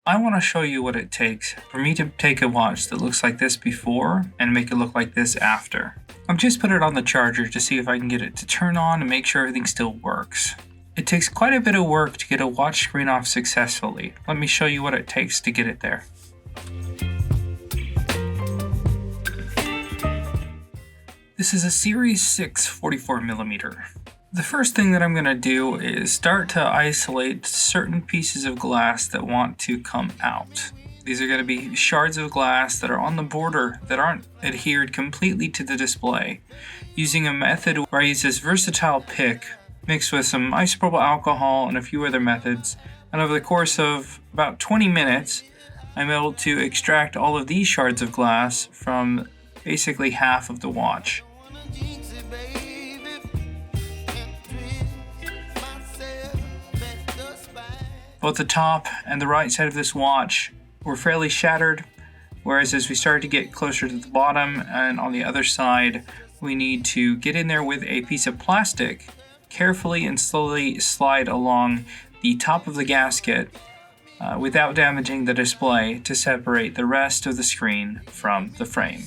I want to show you what it takes for me to take a watch that looks like this before and make it look like this after. I've just put it on the charger to see if I can get it to turn on and make sure everything still works. It takes quite a bit of work to get a watch screen off successfully. Let me show you what it takes to get it there. This is a Series 6 44mm. The first thing that I'm going to do is start to isolate certain pieces of glass that want to come out. These are going to be shards of glass that are on the border that aren't adhered completely to the display, using a method where I use this versatile pick mixed with some isopropyl alcohol and a few other methods, and over the course of about 20 minutes I'm able to extract all of these shards of glass from basically half of the watch. Both the top and the right side of this watch were fairly shattered, whereas as we started to get closer to the bottom and on the other side, we need to get in there with a piece of plastic, carefully and slowly slide along the top of the gasket without damaging the display to separate the rest of the screen from the frame.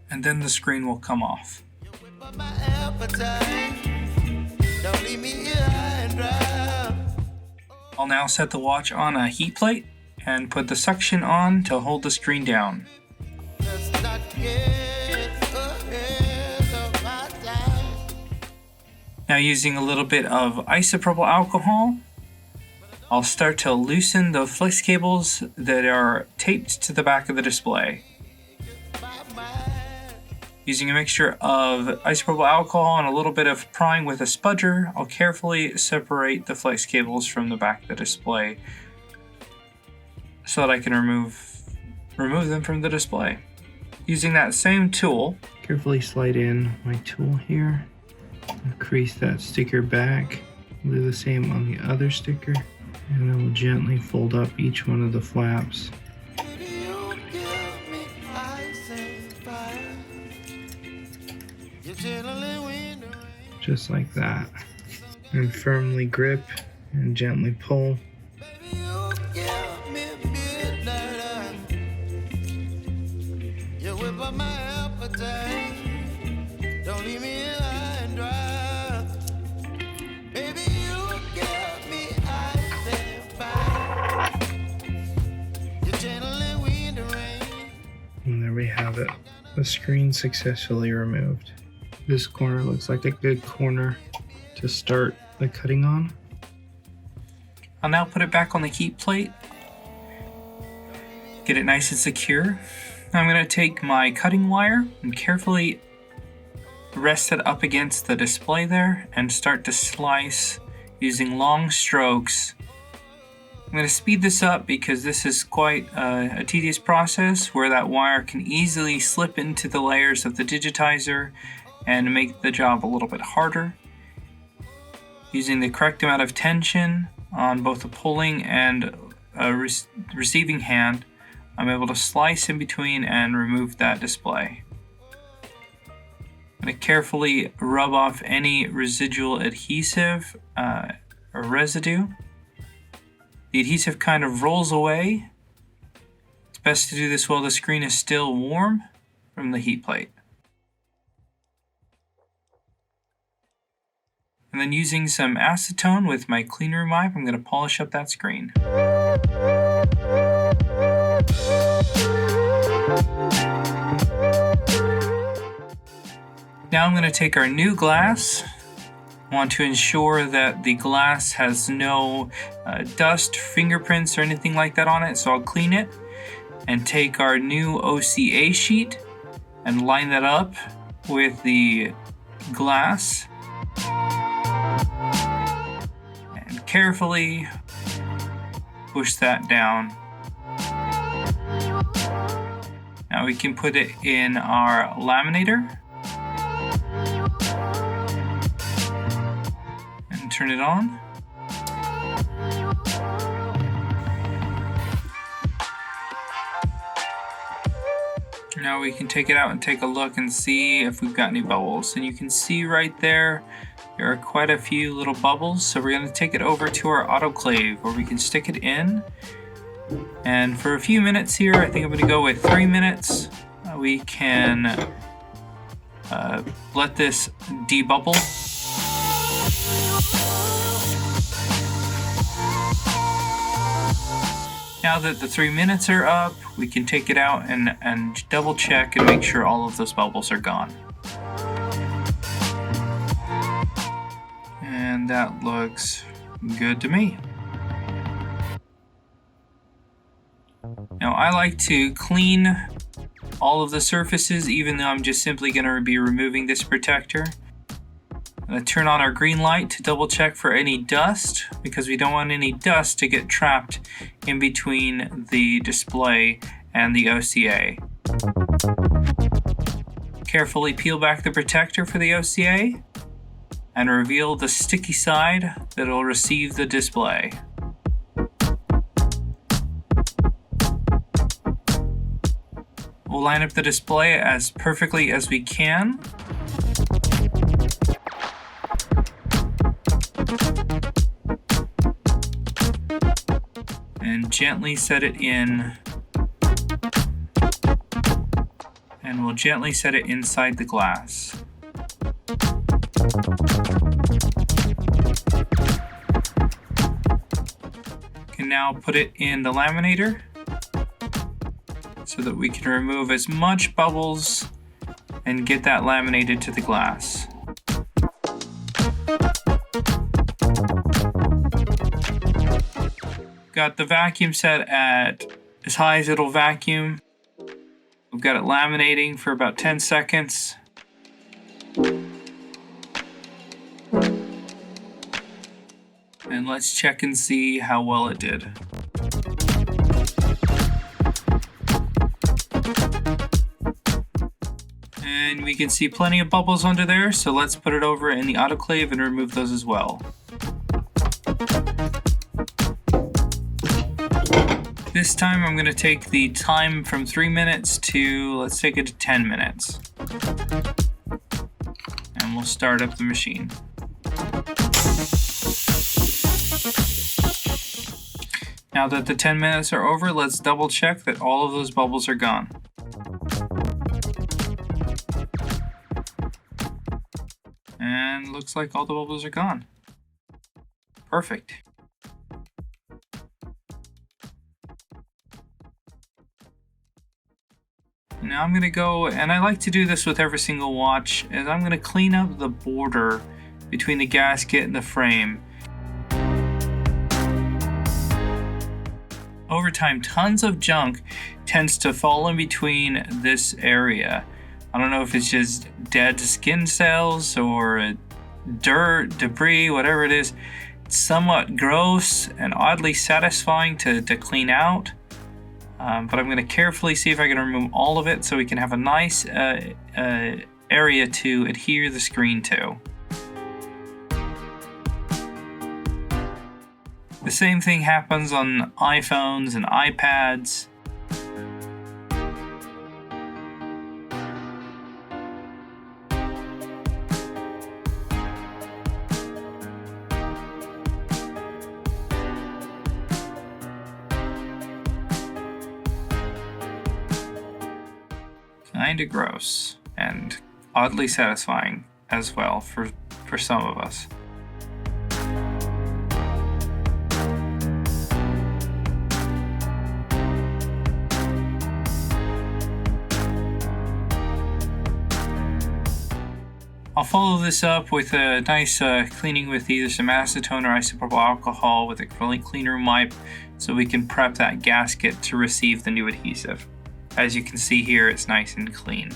And then the screen will come off. I'll now set the watch on a heat plate and put the suction on to hold the screen down. Now, using a little bit of isopropyl alcohol, I'll start to loosen the flex cables that are taped to the back of the display. Using a mixture of isopropyl alcohol and a little bit of prying with a spudger, I'll carefully separate the flex cables from the back of the display so that I can remove them from the display. Using that same tool, carefully slide in my tool here, and crease that sticker back. I'll do the same on the other sticker, and I will gently fold up each one of the flaps. Just like that. And firmly grip and gently pull. And there we have it. The screen successfully removed. This corner looks like a good corner to start the cutting on. I'll now put it back on the heat plate. Get it nice and secure. I'm going to take my cutting wire and carefully rest it up against the display there and start to slice using long strokes. I'm going to speed this up because this is quite a tedious process where that wire can easily slip into the layers of the digitizer and make the job a little bit harder. Using the correct amount of tension on both the pulling and receiving hand, I'm able to slice in between and remove that display. I'm going to carefully rub off any residual adhesive or residue. The adhesive kind of rolls away. It's best to do this while the screen is still warm from the heat plate. And then using some acetone with my clean room wipe, I'm going to polish up that screen. Now I'm going to take our new glass. I want to ensure that the glass has no dust, fingerprints, or anything like that on it, so I'll clean it and take our new OCA sheet and line that up with the glass. Carefully push that down. Now we can put it in our laminator and turn it on. Now we can take it out and take a look and see if we've got any bubbles. And you can see right there are quite a few little bubbles. So we're going to take it over to our autoclave where we can stick it in. And for a few minutes here, I think I'm going to go with 3 minutes. We can let this debubble. Now that the 3 minutes are up, we can take it out and double check and make sure all of those bubbles are gone. And that looks good to me. Now I like to clean all of the surfaces, even though I'm just simply going to be removing this protector. I'm going to turn on our green light to double check for any dust, because we don't want any dust to get trapped in between the display and the OCA. Carefully peel back the protector for the OCA and reveal the sticky side that will receive the display. We'll line up the display as perfectly as we can. And gently set it in. And we'll gently set it inside the glass. Can now put it in the laminator so that we can remove as much bubbles and get that laminated to the glass. Got the vacuum set at as high as it'll vacuum. We've got it laminating for about 10 seconds. And let's check and see how well it did. And we can see plenty of bubbles under there, so let's put it over in the autoclave and remove those as well. This time I'm going to take the time from 3 minutes to, let's take it to 10 minutes. And we'll start up the machine. Now that the 10 minutes are over, let's double check that all of those bubbles are gone. And looks like all the bubbles are gone. Perfect. Now I'm going to go, and I like to do this with every single watch, is I'm going to clean up the border between the gasket and the frame. Over time, tons of junk tends to fall in between this area. I don't know if it's just dead skin cells or dirt, debris, whatever it is. It's somewhat gross and oddly satisfying to clean out. But I'm going to carefully see if I can remove all of it so we can have a nice area to adhere the screen to. The same thing happens on iPhones and iPads. Kinda gross and oddly satisfying as well for some of us. I'll follow this up with a nice cleaning with either some acetone or isopropyl alcohol with a clean room wipe so we can prep that gasket to receive the new adhesive. As you can see here, it's nice and clean.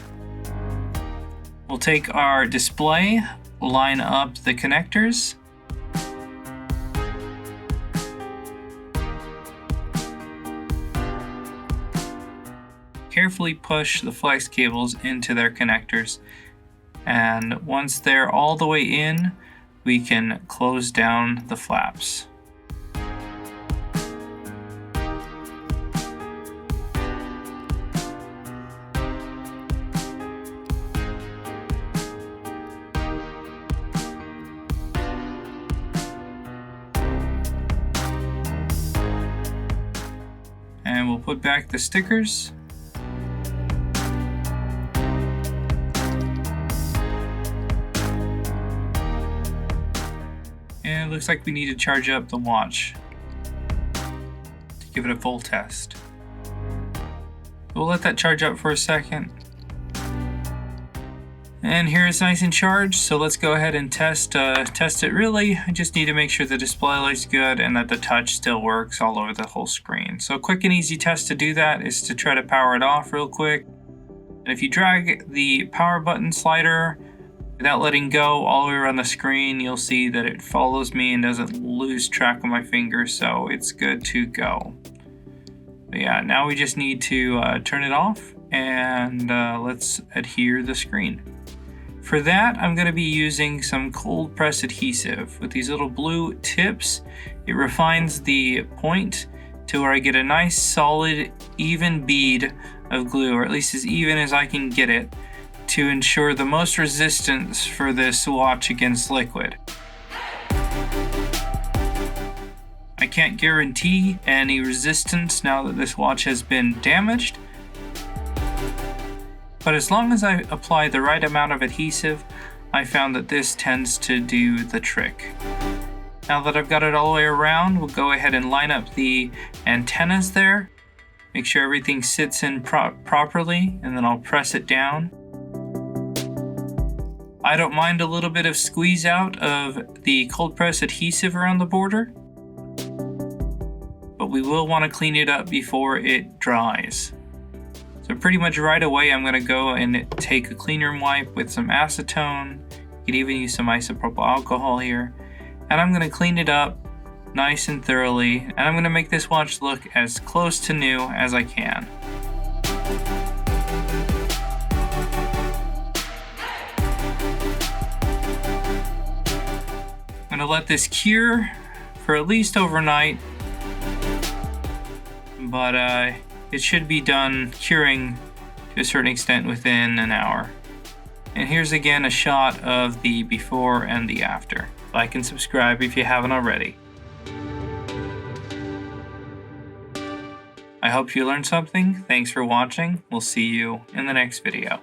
We'll take our display, line up the connectors. Carefully push the flex cables into their connectors, and once they're all the way in, we can close down the flaps. put back the stickers. And it looks like we need to charge up the watch to give it a full test. We'll let that charge up for a second. And here it's nice and charged, so let's go ahead and test it. Really, I just need to make sure the display looks good and that the touch still works all over the whole screen. So a quick and easy test to do that is to try to power it off real quick. And if you drag the power button slider without letting go all the way around the screen, you'll see that it follows me and doesn't lose track of my finger, so it's good to go. But yeah, now we just need to turn it off, and let's adhere the screen. For that, I'm going to be using some cold press adhesive. With these little blue tips, it refines the point to where I get a nice solid even bead of glue, or at least as even as I can get it, to ensure the most resistance for this watch against liquid. I can't guarantee any resistance now that this watch has been damaged, but as long as I apply the right amount of adhesive, I found that this tends to do the trick. Now that I've got it all the way around, we'll go ahead and line up the antennas there. Make sure everything sits in properly, and then I'll press it down. I don't mind a little bit of squeeze out of the cold press adhesive around the border, but we will want to clean it up before it dries. So pretty much right away, I'm going to go and take a cleaner wipe with some acetone. You could even use some isopropyl alcohol here. And I'm going to clean it up nice and thoroughly. And I'm going to make this watch look as close to new as I can. I'm going to let this cure for at least overnight. But it should be done curing to a certain extent within an hour. And here's again a shot of the before and the after. Like and subscribe if you haven't already. I hope you learned something. Thanks for watching. We'll see you in the next video.